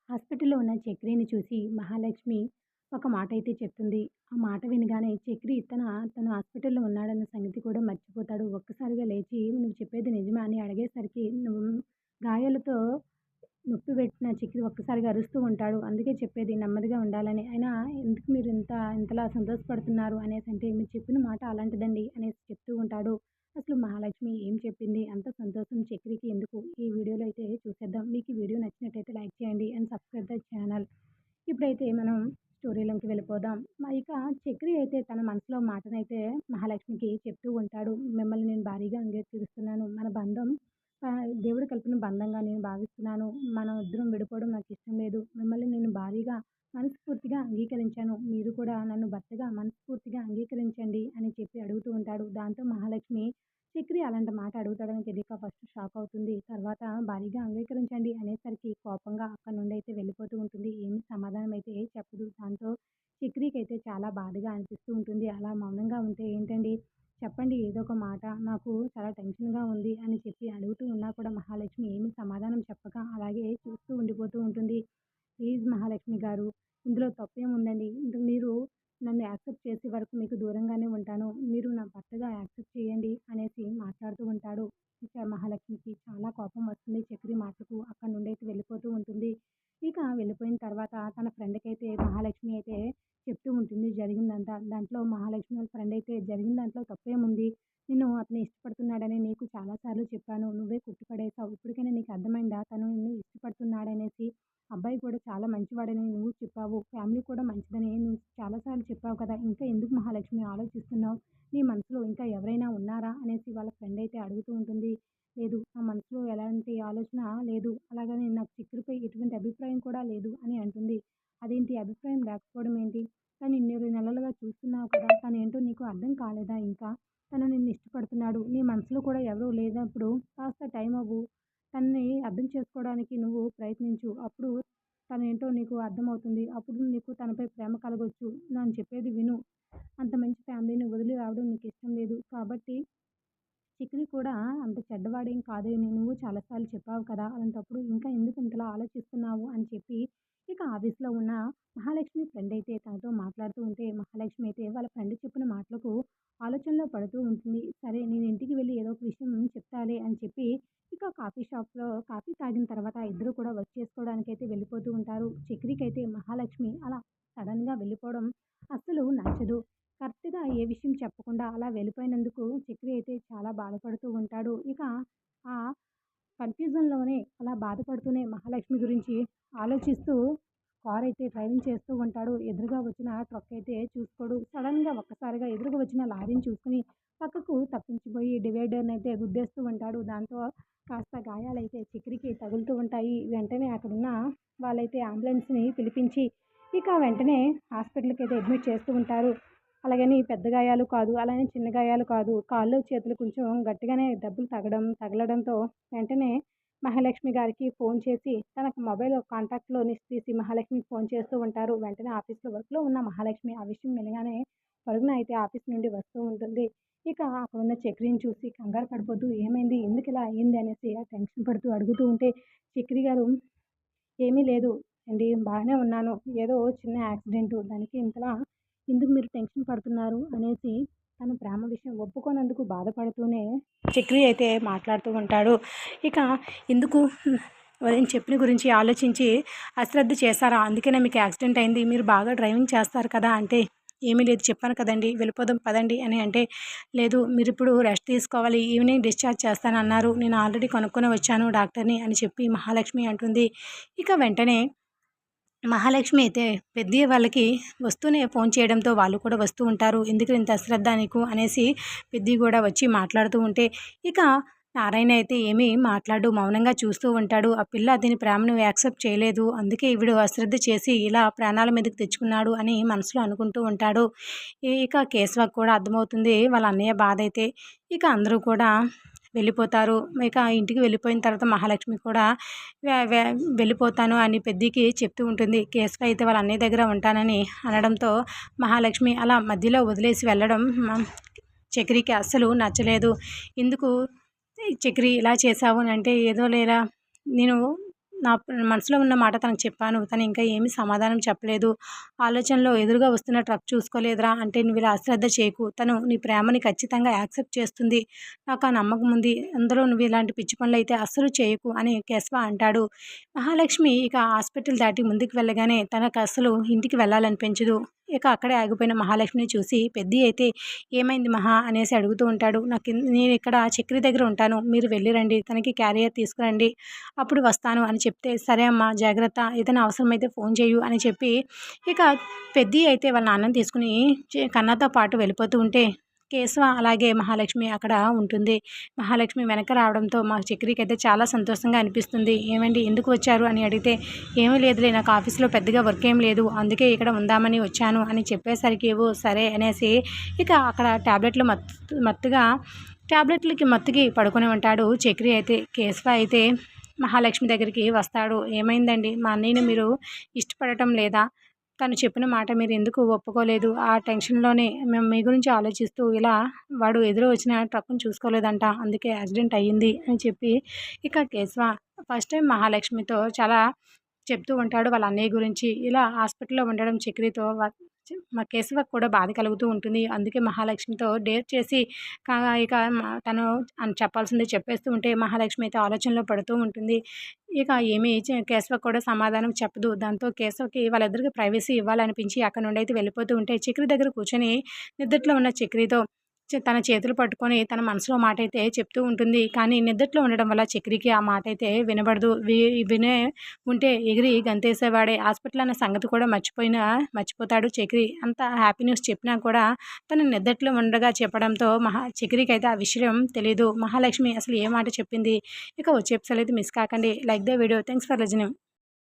హాస్పిటల్‌లో ఉన్న చక్రిని చూసి మహాలక్ష్మి ఒక మాటైతే చెప్తుంది. ఆ మాట వినగానే చక్రి తను హాస్పిటల్‌లో ఉన్నాడన్న సంగతి కూడా మర్చిపోతాడు. ఒక్కసారిగా లేచి "నువ్వు చెప్పేది నిజమా?" అని అడిగేసరికి గాయాలతో నొప్పి పెట్టిన చక్రి ఒక్కసారిగా అరుస్తూ ఉంటాడు. అందుకే చెప్పేది నెమ్మదిగా ఉండాలని. అయినా ఎందుకు మీరు ఇంతలా సంతోషపడుతున్నారు అనేసంటే, "మీరు చెప్పిన మాట అలాంటిదండి" అనేసి చెప్తూ ఉంటాడు. అసలు మహాలక్ష్మి ఏం చెప్పింది? అంత సంతోషం చక్రికి ఎందుకు? ఈ వీడియోలో అయితే చూసేద్దాం. మీకు ఈ వీడియో నచ్చినట్టయితే లైక్ చేయండి అండ్ సబ్స్క్రైబ్ ద ఛానల్. ఇప్పుడైతే మనం స్టోరీలోకి వెళ్ళిపోదాం. ఇక చక్రి అయితే తన మనసులో మాటనైతే మహాలక్ష్మికి చెప్తూ ఉంటాడు. మిమ్మల్ని నేను భారీగా అంగీకరిస్తున్నాను. మన బంధం దేవుడు కలిపిన బంధంగా నేను భావిస్తున్నాను. మనం ఇద్దరం విడిపోవడం నాకిష్టం లేదు. మిమ్మల్ని నేను భారీగా మనస్ఫూర్తిగా అంగీకరించాను. మీరు కూడా నన్ను భర్తగా మనస్ఫూర్తిగా అంగీకరించండి అని చెప్పి అడుగుతూ ఉంటాడు. దాంతో మహాలక్ష్మి చక్రి అలాంటి మాట అడుగుతాడని తెలియక ఫస్ట్ షాక్ అవుతుంది. తర్వాత భారీగా అంగీకరించండి అనేసరికి కోపంగా అక్కడి నుండి అయితే వెళ్ళిపోతూ ఉంటుంది. ఏమి సమాధానం అయితే చెప్పదు. దాంతో చక్రికైతే చాలా బాధగా అనిపిస్తూ ఉంటుంది. అలా మౌనంగా ఉంటే ఏంటండి, చెప్పండి ఏదో ఒక మాట. నాకు చాలా టెన్షన్‌గా ఉంది అని చెప్పి అడుగుతూ ఉన్నా కూడా మహాలక్ష్మి ఏమి సమాధానం చెప్పక అలాగే చూస్తూ ఉండిపోతూ ఉంటుంది. ప్లీజ్ మహాలక్ష్మి గారు, ఇందులో తప్పేముందండి? మీరు నన్ను యాక్సెప్ట్ చేసే వరకు మీకు దూరంగానే ఉంటాను. మీరు నా భర్తగా యాక్సెప్ట్ చేయండి అనేసి మాట్లాడుతూ ఉంటాడు. ఇక మహాలక్ష్మికి చాలా కోపం వస్తుంది చక్రి మాటలకు. అక్కడి నుండైతే వెళ్ళిపోతూ ఉంటుంది. ఇక వెళ్ళిపోయిన తర్వాత తన ఫ్రెండ్‌కైతే మహాలక్ష్మి అయితే చెప్తూ ఉంటుంది జరిగిందంతా. దాంట్లో మహాలక్ష్మి వాళ్ళ ఫ్రెండ్ అయితే జరిగిన దాంట్లో తప్పేముంది? నేను అతన్ని ఇష్టపడుతున్నాడని నీకు చాలా సార్లు చెప్పాను. నువ్వే కొట్టిపడేశావు. ఇప్పటికైనా నీకు అర్థమైందా? తను నిన్ను ఇష్టపడుతున్నాడనేసి. అబ్బాయి కూడా చాలా మంచివాడని నువ్వు చెప్పావు. ఫ్యామిలీ కూడా మంచిదని నువ్వు చాలా సార్లు చెప్పావు కదా! ఇంకా ఎందుకు మహాలక్ష్మి ఆలోచిస్తున్నావు? నీ మనసులో ఇంకా ఎవరైనా ఉన్నారా? అనేసి వాళ్ళ ఫ్రెండ్ అయితే అడుగుతూ ఉంటుంది. లేదు, నా మనసులో ఎలాంటి ఆలోచన లేదు. అలాగని నాకు చిక్కుడుపై ఎటువంటి అభిప్రాయం కూడా లేదు అని అంటుంది. అదేంటి అభిప్రాయం లేకపోవడం ఏంటి? కానీ ఇన్ని నెలలుగా చూస్తున్నావు కదా! తనేంటో నీకు అర్థం కాలేదా ఇంకా? తను నిన్ను ఇష్టపడుతున్నాడు. నీ మనసులో కూడా ఎవరు లేనప్పుడు కాస్త టైం అవ్వు. తనని అర్థం చేసుకోవడానికి నువ్వు ప్రయత్నించు. అప్పుడు తనేంటో నీకు అర్థమవుతుంది. అప్పుడు నీకు తనపై ప్రేమ కలగొచ్చు. నేను చెప్పేది విను. అంత మంచి ఫ్యామిలీని వదిలి రావడం నీకిష్టం లేదు. కాబట్టి చికిరి కూడా అంత చెడ్డవాడేం కాదని నువ్వు చాలా సార్లు చెప్పావు కదా! అలాంటప్పుడు ఇంకా ఎందుకు ఇంతలా ఆలోచిస్తున్నావు అని చెప్పి ఇక ఆఫీస్‌లో ఉన్న మహాలక్ష్మి ఫ్రెండ్ అయితే తనతో మాట్లాడుతూ ఉంటే, మహాలక్ష్మి అయితే వాళ్ళ ఫ్రెండ్ చెప్పిన మాటలకు ఆలోచనలో పడుతూ ఉంటుంది. సరే నేను ఇంటికి వెళ్ళి ఏదో ఒక విషయం చెప్తాలే అని చెప్పి ఇక కాఫీ షాప్‌లో కాఫీ తాగిన తర్వాత ఇద్దరు కూడా వర్క్ చేసుకోవడానికైతే వెళ్ళిపోతూ ఉంటారు. చక్రికైతే మహాలక్ష్మి అలా సడెన్‌గా వెళ్ళిపోవడం అస్సలు నచ్చదు. కరెక్ట్‌గా ఏ విషయం చెప్పకుండా అలా వెళ్ళిపోయినందుకు చక్రి అయితే చాలా బాధపడుతూ ఉంటాడు. ఇక ఆ కన్‌ఫ్యూజన్‌లోనే అలా బాధపడుతూనే మహాలక్ష్మి గురించి ఆలోచిస్తూ కారైతే డ్రైవింగ్ చేస్తూ ఉంటాడు. ఎదురుగా వచ్చిన ట్రక్ అయితే చూసుకోడు. సడెన్‌గా ఒక్కసారిగా ఎదురుగా వచ్చిన లారీని చూసుకొని పక్కకు తప్పించిపోయి డివైడర్‌నైతే గుద్దేస్తూ ఉంటాడు. దాంతో కాస్త గాయాలైతే చక్రికి తగులుతూ ఉంటాయి. వెంటనే అక్కడున్న వాళ్ళైతే అంబులెన్స్‌ని పిలిపించి ఇక వెంటనే హాస్పిటల్‌కైతే అడ్మిట్ చేస్తూ ఉంటారు. అలాగని పెద్ద గాయాలు కాదు, అలానే చిన్న గాయాలు కాదు. కాళ్ళు, చేతులు కొంచెం గట్టిగానే దెబ్బలు తగలడంతో వెంటనే మహాలక్ష్మి గారికి ఫోన్ చేసి తనకు మొబైల్ కాంటాక్ట్‌లో లిస్ట్ తీసి మహాలక్ష్మికి ఫోన్ చేస్తూ ఉంటారు. వెంటనే ఆఫీస్‌లో వర్క్‌లో ఉన్న మహాలక్ష్మి ఆ విషయం వినగానే పరుగున అయితే ఆఫీస్ నుండి వస్తూ ఉంటుంది. ఇక అక్కడున్న చక్రిని చూసి కంగారు పడిపోతూ ఏమైంది? ఎందుకిలా అయింది? అనేసి టెన్షన్ పడుతూ అడుగుతూ ఉంటే చక్రి గారు ఏమీ లేదు అండి. బాగానే ఉన్నాను. ఏదో చిన్న యాక్సిడెంటు. దానికి ఇంతలా ఎందుకు మీరు టెన్షన్ పడుతున్నారు అనేసి తన ప్రేమ విషయం ఒప్పుకోనందుకు బాధపడుతూనే చక్రి అయితే మాట్లాడుతూ ఉంటాడు. ఇక ఎందుకు నేను చెప్పిన గురించి ఆలోచించి అశ్రద్ధ చేశారా? అందుకనే మీకు యాక్సిడెంట్ అయింది. మీరు బాగా డ్రైవింగ్ చేస్తారు కదా! అంటే ఏమీ లేదు చెప్పాను కదండీ! వెళ్ళిపోదాం పదండి అని అంటే, లేదు మీరిప్పుడు రెస్ట్ తీసుకోవాలి. ఈవినింగ్ డిశ్చార్జ్ చేస్తానన్నారు. నేను ఆల్రెడీ కనుక్కొని వచ్చాను డాక్టర్‌ని అని చెప్పి మహాలక్ష్మి అంటుంది. ఇక వెంటనే మహాలక్ష్మి అయితే పెద్దయ్య వాళ్ళకి వస్తూనే ఫోన్ చేయడంతో వాళ్ళు కూడా వస్తూ ఉంటారు. ఎందుకు ఇంత అశ్రద్ధ నీకు అనేసి పెద్దయ్య కూడా వచ్చి మాట్లాడుతూ ఉంటే, ఇక నారాయణ అయితే ఏమీ మాట్లాడు మౌనంగా చూస్తూ ఉంటాడు. ఆ పిల్ల దీని ప్రేమను యాక్సెప్ట్ చేయలేదు. అందుకే వీడు అశ్రద్ధ చేసి ఇలా ప్రాణాల మీదకి తెచ్చుకున్నాడు అని మనసులో అనుకుంటూ ఉంటాడు. ఇక కేశవకి కూడా అర్థమవుతుంది వాళ్ళ అన్నయ్య బాధ అయితే. ఇక అందరూ కూడా వెళ్ళిపోతారు. ఇక ఇంటికి వెళ్ళిపోయిన తర్వాత మహాలక్ష్మి కూడా వె వె వెళ్ళిపోతాను అని పెద్దికి చెప్తూ ఉంటుంది. కేశవ అయితే వాళ్ళ అన్నయ్య దగ్గర ఉంటానని అనడంతో మహాలక్ష్మి అలా మధ్యలో వదిలేసి వెళ్ళడం చక్రికి అస్సలు నచ్చలేదు. ఎందుకు చక్రి ఇలా చేశావు అని అంటే, ఏదో లేరా నేను నా మనసులో ఉన్న మాట తనకు చెప్పాను. తను ఇంకా ఏమీ సమాధానం చెప్పలేదు. ఆలోచనలో ఎదురుగా వస్తున్న ట్రక్ చూసుకోలేదురా అంటే నువ్వు ఇలా అశ్రద్ధ చేయకు. తను నీ ప్రేమని ఖచ్చితంగా యాక్సెప్ట్ చేస్తుంది. నాకు ఆ నమ్మకం ఉంది. అందులో నువ్వు ఇలాంటి పిచ్చి పనులైతే అస్సలు చేయకు అని కేశవ అంటాడు. మహాలక్ష్మి ఇక హాస్పిటల్ దాటి ముందుకు వెళ్ళగానే తనకు అసలు ఇంటికి వెళ్ళాలనిపించదు. ఇక అక్కడే ఆగిపోయిన మహాలక్ష్మిని చూసి పెద్ది అయితే ఏమైంది మహా అనేసి అడుగుతూ ఉంటాడు. నేను ఇక్కడ చక్రి దగ్గర ఉంటాను. మీరు వెళ్ళిరండి. తనకి క్యారియర్ తీసుకురండి. అప్పుడు వస్తాను అని చెప్తే సరే అమ్మా జాగ్రత్త. ఏదైనా అవసరమైతే ఫోన్ చేయు అని చెప్పి ఇక పెద్ది అయితే వాళ్ళ నాన్నని తీసుకుని కన్నాతో పాటు వెళ్ళిపోతూ ఉంటే కేశవ అలాగే మహాలక్ష్మి అక్కడ ఉంటుంది. మహాలక్ష్మి వెనక రావడంతో మా చక్రికైతే చాలా సంతోషంగా అనిపిస్తుంది. ఏమండి ఎందుకు వచ్చారు అని అడిగితే ఏమీ లేదులే నాకు ఆఫీస్లో పెద్దగా వర్క్ ఏం లేదు అందుకే ఇక్కడ ఉందామని వచ్చాను అని చెప్పేసరికి ఓ సరే అనేసి ఇక అక్కడ ట్యాబ్లెట్లకి మత్తుకి పడుకొని ఉంటాడు చక్రి అయితే. కేశవ అయితే మహాలక్ష్మి దగ్గరికి వస్తాడు. ఏమైందండి మా అన్నయ్యని మీరు ఇష్టపడటం లేదా? తను చెప్పిన మాట మీరు ఎందుకు ఒప్పుకోలేదు? ఆ టెన్షన్‌లోనే మేము మీ గురించి ఆలోచిస్తూ ఇలా వాడు ఎదురు వచ్చిన ట్రక్కుని చూసుకోలేదంట. అందుకే యాక్సిడెంట్ అయ్యింది అని చెప్పి ఇక కేశవ ఫస్ట్ టైమ్ మహాలక్ష్మితో చాలా చెప్తూ ఉంటాడు వాళ్ళ అన్నయ్య గురించి. ఇలా హాస్పిటల్‌లో ఉండడం చక్రితో మా కేశవకి కూడా బాధ కలుగుతూ ఉంటుంది. అందుకే మహాలక్ష్మితో డేర్ చేసి కా ఇక తను చెప్పాల్సింది చెప్పేస్తూ ఉంటే మహాలక్ష్మి అయితే ఆలోచనలో పడుతూ ఉంటుంది. ఇక ఏమి కేశవకి కూడా సమాధానం చెప్పదు. దాంతో కేశవకి వాళ్ళిద్దరికి ప్రైవసీ ఇవ్వాలనిపించి అక్కడి నుండైతే వెళ్ళిపోతూ ఉంటే చక్రి దగ్గర కూర్చొని నిద్దట్లో ఉన్న చక్రితో తన చేతులు పట్టుకొని తన మనసులో మాటైతే చెప్తూ ఉంటుంది. కానీ నిద్దట్లో ఉండడం వల్ల చక్రికి ఆ మాటైతే వినబడదు. వినే ఉంటే ఎగిరి గంతేసేవాడే. హాస్పిటల్ అన్న సంగతి కూడా మర్చిపోతాడు చక్రి. అంత హ్యాపీ న్యూస్ చెప్పినా కూడా తను నిద్దట్లో ఉండగా చెప్పడంతో చక్రికైతే ఆ విషయం తెలీదు. మహాలక్ష్మి అసలు ఏ మాట చెప్పింది? ఇక వచ్చే ఎపిసోడ్ అయితే మిస్ కాకండి. Like the video. Thanks for listening.